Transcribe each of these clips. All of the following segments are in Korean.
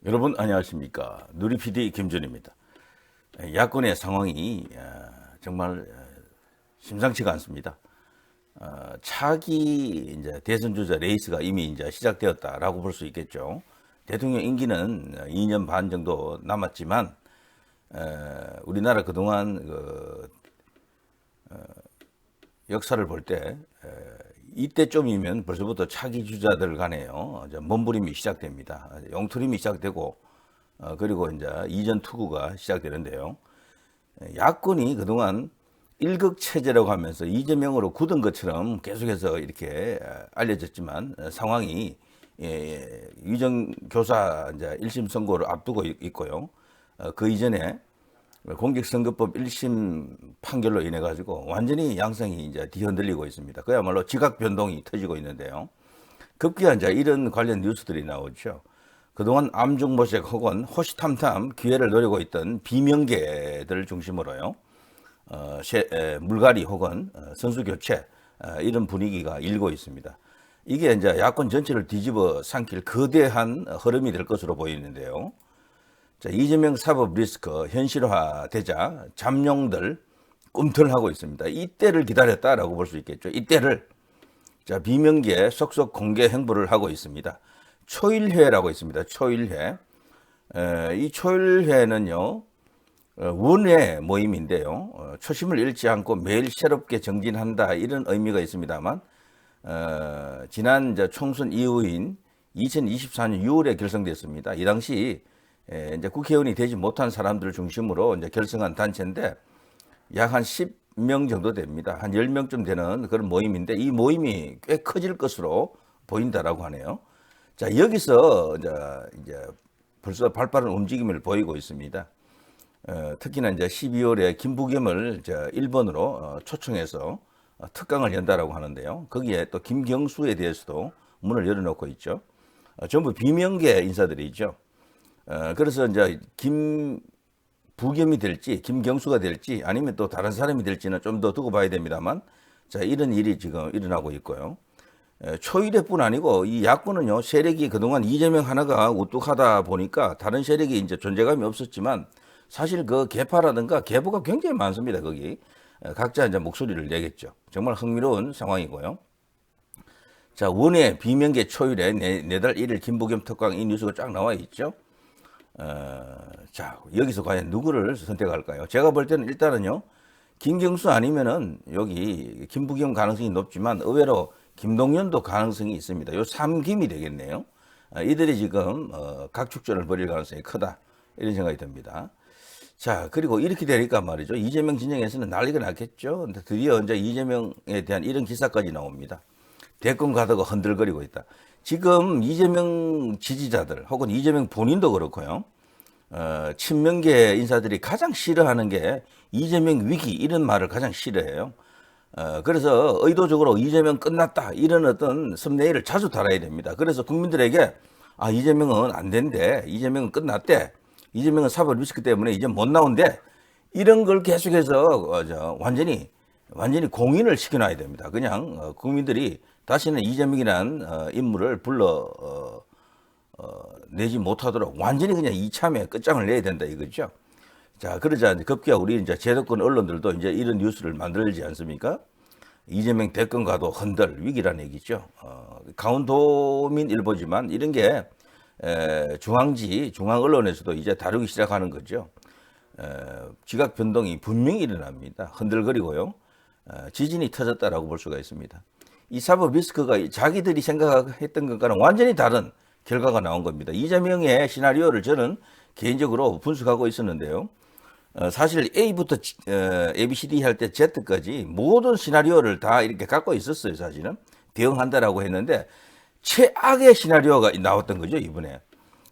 여러분 안녕하십니까. 누리PD 김준입니다. 야권의 상황이 정말 심상치가 않습니다. 차기 이제 대선 주자 레이스가 이미 이제 시작되었다라고 볼 수 있겠죠. 대통령 임기는 2년 반 정도 남았지만 우리나라 그동안 역사를 볼 때 이때쯤이면 벌써부터 차기 주자들 간에요 몸부림이 시작됩니다. 영투림이 시작되고 그리고 이제 이전 투구가 시작되는데요. 야권이 그동안 일극 체제라고 하면서 이재명으로 굳은 것처럼 계속해서 이렇게 알려졌지만 상황이 위정교사 이제 1심 선고를 앞두고 있고요. 그 이전에 공직선거법 1심 판결로 인해 가지고 완전히 양상이 이제 뒤흔들리고 있습니다. 그야말로 지각 변동이 터지고 있는데요. 급기야 이제 이런 관련 뉴스들이 나오죠. 그동안 암중모색 혹은 호시탐탐 기회를 노리고 있던 비명계들 중심으로요. 물갈이 혹은 선수 교체 이런 분위기가 일고 있습니다. 이게 이제 야권 전체를 뒤집어 삼킬 거대한 흐름이 될 것으로 보이는데요. 자, 이재명 사법 리스크 현실화되자 잠룡들 꿈틀하고 있습니다. 이때를 기다렸다라고 볼 수 있겠죠. 이때를 자 비명계 속속 공개 행보를 하고 있습니다. 초일회라고 있습니다. 초일회. 이 초일회는요 원외 모임인데요. 초심을 잃지 않고 매일 새롭게 정진한다 이런 의미가 있습니다만 지난 이제 총선 이후인 2024년 6월에 결성됐습니다. 이 당시 이제 국회의원이 되지 못한 사람들을 중심으로 이제 결성한 단체인데 약 한 10명 정도 됩니다. 한 10명쯤 되는 그런 모임인데 이 모임이 꽤 커질 것으로 보인다라고 하네요. 자, 여기서 이제 벌써 발빠른 움직임을 보이고 있습니다. 특히나 이제 12월에 김부겸을 일본으로 초청해서 특강을 연다라고 하는데요. 거기에 또 김경수에 대해서도 문을 열어놓고 있죠. 전부 비명계 인사들이죠. 그래서 이제 김부겸이 될지 김경수가 될지 아니면 또 다른 사람이 될지는 좀 더 두고 봐야 됩니다만 자 이런 일이 지금 일어나고 있고요. 초일회뿐 아니고 이 야권은요 세력이 그동안 이재명 하나가 우뚝하다 보니까 다른 세력이 이제 존재감이 없었지만 사실 그 개파라든가 계보가 굉장히 많습니다. 거기 각자 이제 목소리를 내겠죠. 정말 흥미로운 상황이고요. 자 원외 비명계 초일회 내달 1일 김부겸 특강 이 뉴스가 쫙 나와 있죠. 자, 여기서 과연 누구를 선택할까요? 제가 볼 때는 일단은요, 김경수 아니면은 여기 김부겸 가능성이 높지만 의외로 김동연도 가능성이 있습니다. 요 3김이 되겠네요. 이들이 지금 각축전을 벌일 가능성이 크다. 이런 생각이 듭니다. 자, 그리고 이렇게 되니까 말이죠. 이재명 진영에서는 난리가 났겠죠. 근데 드디어 이제 이재명에 대한 이런 기사까지 나옵니다. 대권 가다가 흔들거리고 있다. 지금 이재명 지지자들 혹은 이재명 본인도 그렇고요. 친명계 인사들이 가장 싫어하는 게 이재명 위기 이런 말을 가장 싫어해요. 그래서 의도적으로 이재명 끝났다 이런 어떤 썸네일을 자주 달아야 됩니다. 그래서 국민들에게 아 이재명은 안 된대. 이재명은 끝났대. 이재명은 사법 리스크 때문에 이제 못 나온대. 이런 걸 계속해서 완전히 공인을 시켜놔야 됩니다. 그냥 국민들이 다시는 이재명이라는 인물을 불러 내지 못하도록 완전히 그냥 이참에 끝장을 내야 된다 이거죠. 자, 그러자 급기야 우리 이제 제도권 언론들도 이제 이런 뉴스를 만들지 않습니까? 이재명 대권 가도 흔들 위기라는 얘기죠. 강원도민 일보지만 이런 게 중앙 언론에서도 이제 다루기 시작하는 거죠. 지각 변동이 분명히 일어납니다. 흔들거리고요. 지진이 터졌다라고 볼 수가 있습니다. 이 사법 리스크가 자기들이 생각했던 것과는 완전히 다른 결과가 나온 겁니다. 이재명의 시나리오를 저는 개인적으로 분석하고 있었는데요. 사실 A부터 ABCD 할 때 Z까지 모든 시나리오를 다 이렇게 갖고 있었어요. 사실은 대응한다라고 했는데 최악의 시나리오가 나왔던 거죠. 이번에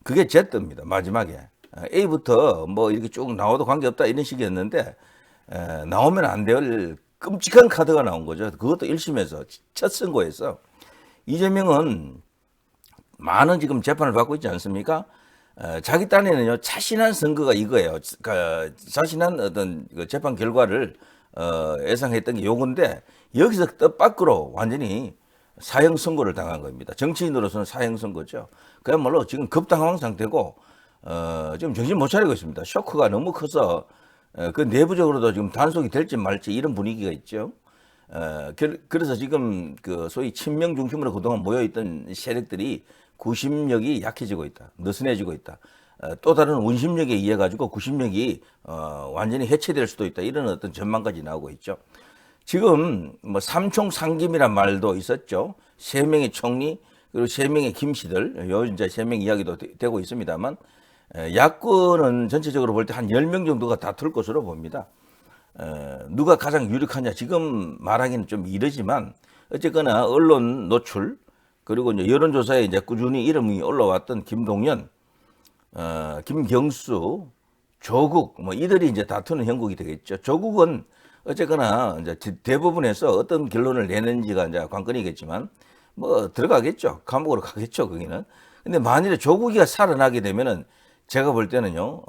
그게 Z입니다. 마지막에 A부터 뭐 이렇게 쭉 나와도 관계없다 이런 식이었는데 나오면 안 될 끔찍한 카드가 나온 거죠. 그것도 1심에서 첫 선고에서 이재명은 많은 지금 재판을 받고 있지 않습니까? 자기 딴에는요 자신한 선거가 이거예요. 그러니까 자신한 어떤 재판 결과를 예상했던 게 요건데 여기서 뜻밖으로 완전히 사형 선고를 당한 겁니다. 정치인으로서는 사형 선고죠. 그야말로 지금 급당황 상태고 지금 정신 못 차리고 있습니다. 쇼크가 너무 커서 그 내부적으로도 지금 단속이 될지 말지 이런 분위기가 있죠. 그래서 지금 그 소위 친명 중심으로 그동안 모여있던 세력들이 구심력이 약해지고 있다. 느슨해지고 있다. 또 다른 원심력에 의해 가지고 구심력이 완전히 해체될 수도 있다. 이런 어떤 전망까지 나오고 있죠. 지금 뭐 삼총상김이란 말도 있었죠. 세 명의 총리 그리고 세 명의 김씨들 요 이제 세 명 이야기도 되고 있습니다만 야권은 전체적으로 볼 때 한 10명 정도가 다툴 것으로 봅니다. 누가 가장 유력하냐 지금 말하기는 좀 이르지만 어쨌거나 언론 노출 그리고 이제 여론조사에 이제 꾸준히 이름이 올라왔던 김동연, 김경수, 조국 뭐 이들이 이제 다투는 형국이 되겠죠. 조국은 어쨌거나 이제 대부분에서 어떤 결론을 내는지가 이제 관건이겠지만 뭐 들어가겠죠. 감옥으로 가겠죠. 거기는. 근데 만일에 조국이가 살아나게 되면은 제가 볼 때는요,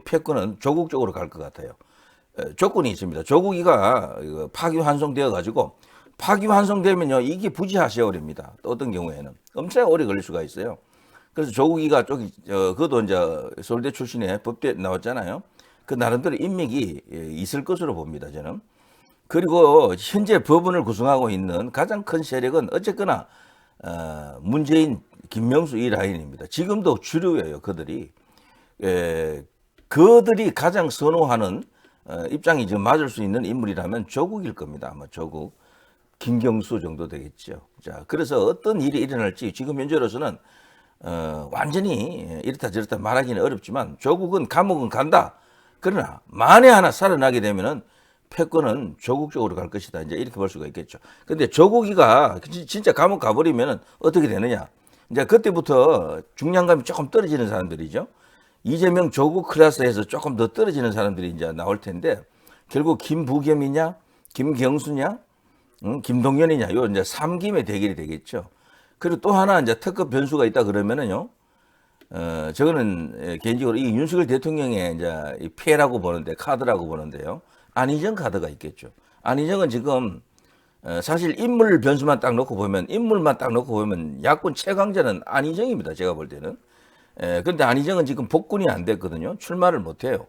패권은 조국 쪽으로 갈 것 같아요. 조건이 있습니다. 조국이가 파기환송되어 가지고 파기환송되면요, 이게 부지하 세월입니다. 어떤 경우에는 엄청 오래 걸릴 수가 있어요. 그래서 조국이가 그것도 이제 서울대 출신의 법대 나왔잖아요. 그 나름대로 인맥이 있을 것으로 봅니다, 저는. 그리고 현재 법원을 구성하고 있는 가장 큰 세력은 어쨌거나 문재인, 김명수 이 라인입니다. 지금도 주류예요, 그들이. 그들이 가장 선호하는 입장이 지금 맞을 수 있는 인물이라면 조국일 겁니다. 아마 조국, 김경수 정도 되겠죠. 자, 그래서 어떤 일이 일어날지 지금 현재로서는 완전히 이렇다 저렇다 말하기는 어렵지만 조국은 감옥은 간다. 그러나 만에 하나 살아나게 되면은 패권은 조국 쪽으로 갈 것이다. 이제 이렇게 볼 수가 있겠죠. 근데 조국이가 진짜 감옥 가버리면은 어떻게 되느냐? 이제 그때부터 중량감이 조금 떨어지는 사람들이죠. 이재명 조국 클래스에서 조금 더 떨어지는 사람들이 이제 나올 텐데 결국 김부겸이냐, 김경수냐, 김동연이냐, 요 이제 삼김의 대결이 되겠죠. 그리고 또 하나 이제 특급 변수가 있다 그러면은요, 저거는 개인적으로 이 윤석열 대통령의 이제 이 패라고 보는데 카드라고 보는데요. 안희정 카드가 있겠죠. 안희정은 지금 사실 인물 변수만 딱 놓고 보면 인물만 딱 놓고 보면 야권 최강자는 안희정입니다. 제가 볼 때는. 그런데 안희정은 지금 복군이 안 됐거든요. 출마를 못 해요.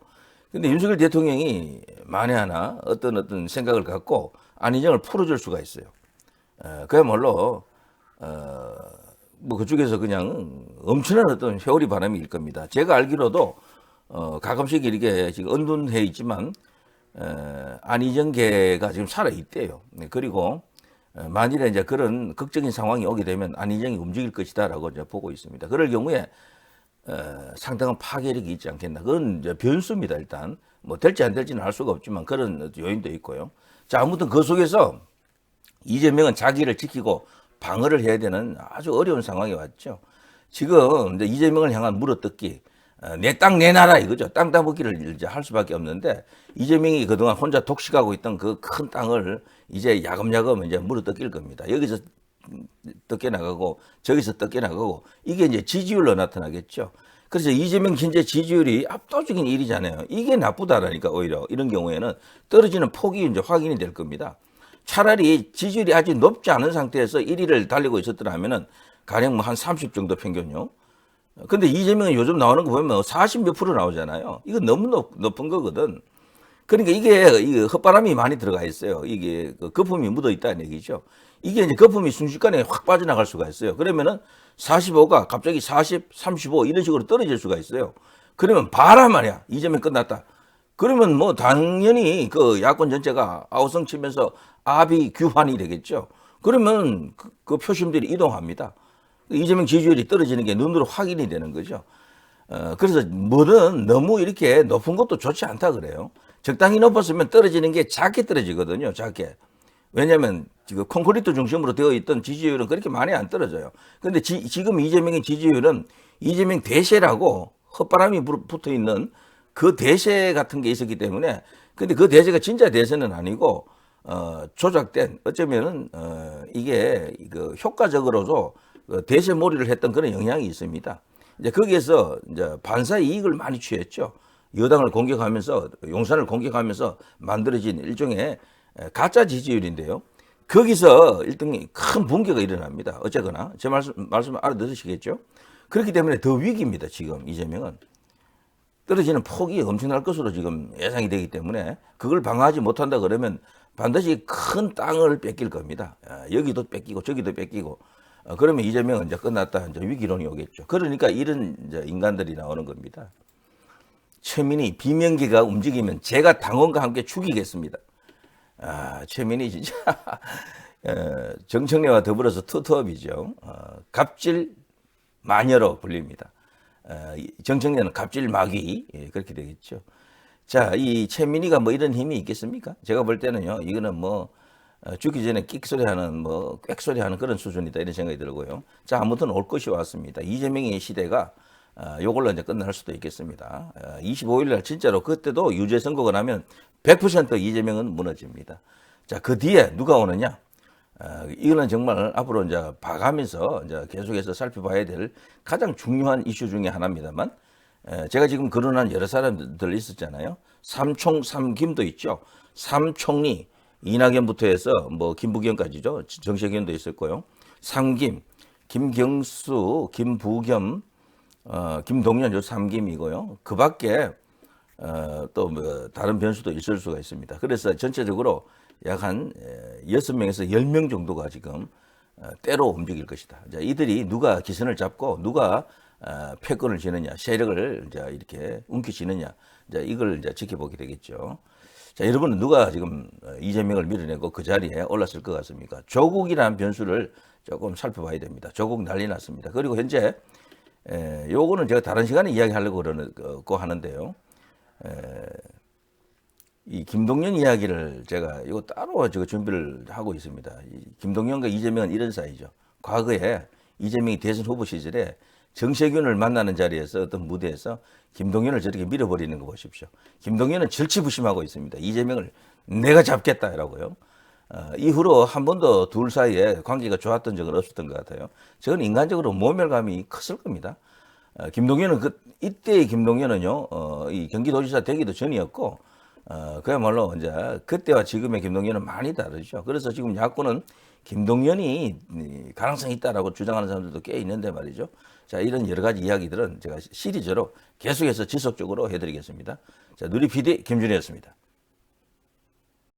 근데 윤석열 대통령이 만에 하나 어떤 생각을 갖고 안희정을 풀어줄 수가 있어요. 그야말로 뭐 그쪽에서 그냥 엄청난 어떤 회오리 바람이 일 겁니다. 제가 알기로도 가끔씩 이렇게 지금 언둔해 있지만 안희정계가 지금 살아 있대요. 그리고 만일에 이제 그런 극적인 상황이 오게 되면 안희정이 움직일 것이다라고 이제 보고 있습니다. 그럴 경우에 상당한 파괴력이 있지 않겠나. 그건 이제 변수입니다. 일단 뭐 될지 안 될지는 알 수가 없지만 그런 요인도 있고요. 자, 아무튼 그 속에서 이재명은 자기를 지키고 방어를 해야 되는 아주 어려운 상황이 왔죠. 지금 이제 이재명을 향한 물어뜯기, 내 땅 내 나라 이거죠. 땅 따먹기를 이제 할 수밖에 없는데 이재명이 그동안 혼자 독식하고 있던 그 큰 땅을 이제 야금야금 이제 물어뜯길 겁니다. 여기서 뜯겨 나가고 저기서 뜯겨 나가고 이게 이제 지지율로 나타나겠죠. 그래서 이재명 현재 지지율이 압도적인 1위잖아요. 이게 나쁘다라니까 오히려 이런 경우에는 떨어지는 폭이 이제 확인이 될 겁니다. 차라리 지지율이 아직 높지 않은 상태에서 1위를 달리고 있었더라면은 가령 뭐 한 30 정도 평균요. 근데 이재명은 요즘 나오는 거 보면 40 몇 프로 나오잖아요. 이거 너무 높은 거거든. 그러니까 이게 헛바람이 많이 들어가 있어요. 이게 거품이 묻어 있다는 얘기죠. 이게 이제 거품이 순식간에 확 빠져나갈 수가 있어요. 그러면은 45가 갑자기 40, 35 이런 식으로 떨어질 수가 있어요. 그러면 봐라 말이야. 이재명 끝났다. 그러면 뭐 당연히 그 야권 전체가 아우성 치면서 아비 규환이 되겠죠. 그러면 그 표심들이 이동합니다. 이재명 지지율이 떨어지는 게 눈으로 확인이 되는 거죠. 그래서 뭐든 너무 이렇게 높은 것도 좋지 않다 그래요. 적당히 높았으면 떨어지는 게 작게 떨어지거든요. 작게. 왜냐하면 지금 콘크리트 중심으로 되어 있던 지지율은 그렇게 많이 안 떨어져요. 그런데 지금 이재명의 지지율은 이재명 대세라고 헛바람이 붙어 있는 그 대세 같은 게 있었기 때문에 근데 그 대세가 진짜 대세는 아니고 조작된 어쩌면은 이게 그 효과적으로도 대세 몰이를 했던 그런 영향이 있습니다. 이제 거기에서 이제 반사 이익을 많이 취했죠. 여당을 공격하면서 용산을 공격하면서 만들어진 일종의 가짜 지지율인데요. 거기서 일등이 큰 붕괴가 일어납니다. 어쨌거나 제 말씀 알아들으시겠죠? 그렇기 때문에 더 위기입니다. 지금 이재명은. 떨어지는 폭이 엄청날 것으로 지금 예상이 되기 때문에 그걸 방어하지 못한다 그러면 반드시 큰 땅을 뺏길 겁니다. 여기도 뺏기고 저기도 뺏기고 그러면 이재명은 이제 끝났다. 이제 위기론이 오겠죠. 그러니까 이런 이제 인간들이 나오는 겁니다. 최민희 비명계가 움직이면 제가 당원과 함께 죽이겠습니다. 최민희 진짜 정청래와 더불어서 투톱이죠. 갑질 마녀로 불립니다. 정청래는 갑질 마귀 그렇게 되겠죠. 자, 이 최민희가 뭐 이런 힘이 있겠습니까? 제가 볼 때는요, 이거는 뭐 죽기 전에 끽소리하는 뭐 꽥소리하는 그런 수준이다 이런 생각이 들고요. 자, 아무튼 올 것이 왔습니다. 이재명의 시대가 요걸로 이제 끝날 수도 있겠습니다. 25일 날 진짜로 그때도 유죄 선고가 나면 100% 이재명은 무너집니다. 자, 그 뒤에 누가 오느냐? 이거는 정말 앞으로 이제 봐가면서 이제 계속해서 살펴봐야 될 가장 중요한 이슈 중에 하나입니다만, 제가 지금 거론한 여러 사람들 있었잖아요. 삼총 삼김도 있죠. 삼총리 이낙연부터 해서 뭐 김부겸까지죠. 정세균도 있었고요. 삼김 김경수, 김부겸, 김동연 요 삼김이고요. 그 밖에 또 뭐 다른 변수도 있을 수가 있습니다. 그래서 전체적으로 약 한 6명에서 10명 정도가 지금 때로 움직일 것이다. 자, 이들이 누가 기선을 잡고 누가 패권을 쥐느냐, 세력을 이제 이렇게 움켜쥐느냐, 이제 이걸 이제 지켜보게 되겠죠. 자, 여러분은 누가 지금 이재명을 밀어내고 그 자리에 올랐을 것 같습니까? 조국이라는 변수를 조금 살펴봐야 됩니다. 조국 난리 났습니다. 그리고 현재 요거는 제가 다른 시간에 이야기하려고 그러고 하는데요. 이 김동연 이야기를 제가 이거 따로 제가 준비를 하고 있습니다. 김동연과 이재명은 이런 사이죠. 과거에 이재명이 대선 후보 시절에 정세균을 만나는 자리에서 어떤 무대에서 김동연을 저렇게 밀어버리는 거 보십시오. 김동연은 절치부심하고 있습니다. 이재명을 내가 잡겠다라고요. 이후로 한 번도 둘 사이에 관계가 좋았던 적은 없었던 것 같아요. 저는 인간적으로 모멸감이 컸을 겁니다. 김동연은 이때의 김동연은요, 이 경기도지사 되기도 전이었고, 그야말로 이제 그때와 지금의 김동연은 많이 다르죠. 그래서 지금 야권은 김동연이 가능성이 있다라고 주장하는 사람들도 꽤 있는데 말이죠. 자, 이런 여러 가지 이야기들은 제가 시리즈로 계속해서 지속적으로 해드리겠습니다. 자, 누리 PD 김준희였습니다.